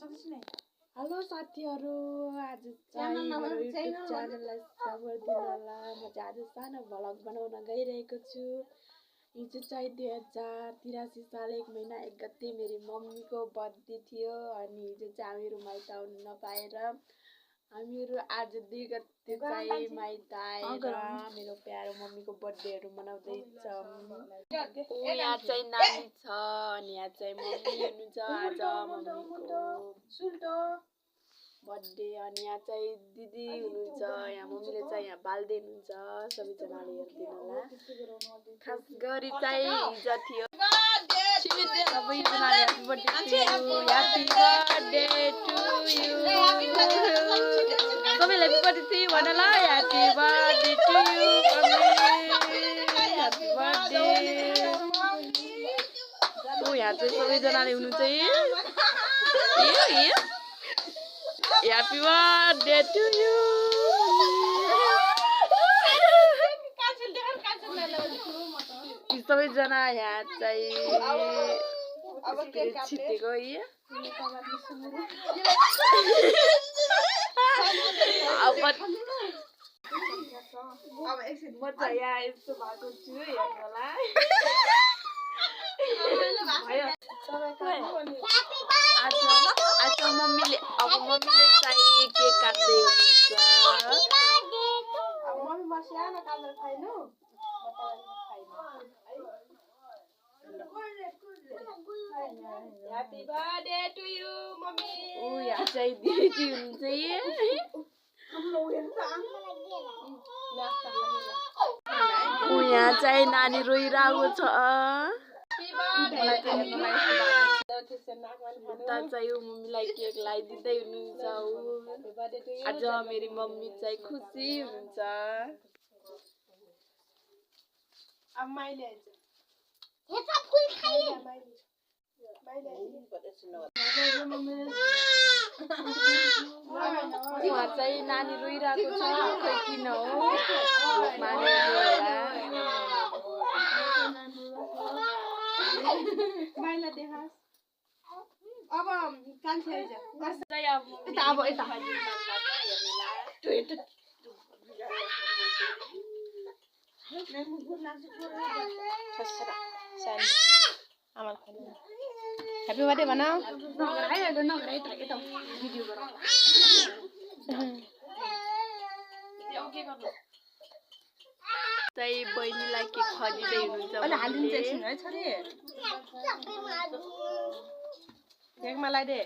Hello साथीहरु, आज चाहिँ मेरो युट्युब च्यानललाई सपोर्ट दिनु होला। म चाहिँ आज सानो भ्लग बनाउन गइरहेको छु। हिजो चाहिँ 2083 साल 1 महिना 1 गते मेरो मम्मीको बर्थडे थियो अनि हिजो चाहिँ हामीहरु माइत आउन नपाएर हामीहरु आज 2 गते चाहिँ माइत आएर मेरो प्यारो मम्मीको बर्थडेहरु मनाउँदै छौं। यहाँ चाहिँ नानी छ अनि यहाँ चाहिँ मम्मी हुनुहुन्छ आज मम्मीको बर्थडे अनि यहाँ चाहिँ दिदी हुनुहुन्छ। यहाँ मम्मीले चाहिँ यहाँ बाल्दै हुनुहुन्छ। सबैजनाले हेर्दिनु होला। खास गरी चाहिँ हिजो थियो सबैजनाले ह्यापी बर्थडे टु यु सबैलाई ह्यापी बर्थडे भन ल। Happy birthday to you happy birthday. ओ यहाँ चाहिँ सबैजनाले हुनुहुन्छ ह्यापी बर्थडे टु यु। सबैजना यहाँ चाहिँ छिटेको म चाहिँ यहाँ यस्तो भएको छु हेर्नु होला। आज मम्मीले चाहिँ केक काट्दै हुनुहुन्छ। Happy birthday to you, mommy. Oh, यहाँ चाहिँ दिदी हुनुहुन्छ। ओ यहाँ चाहिँ नानी रोइरहेको छ। उता चाहिँ मम्मीलाई केक लगाइदिँदै हुनुहुन्छ। आज मेरो मम्मी चाहिँ खुसी हुनुहुन्छ। अब माइले उहाँ चाहिँ नानी रोइरहेको छ। खै किन हो अब Happy birthday mana? चाहिँ बहिनीलाई के खरिदै हुनुहुन्छ। अनि हालिन्छ एकछिन है छोरी। केक मलाई दे।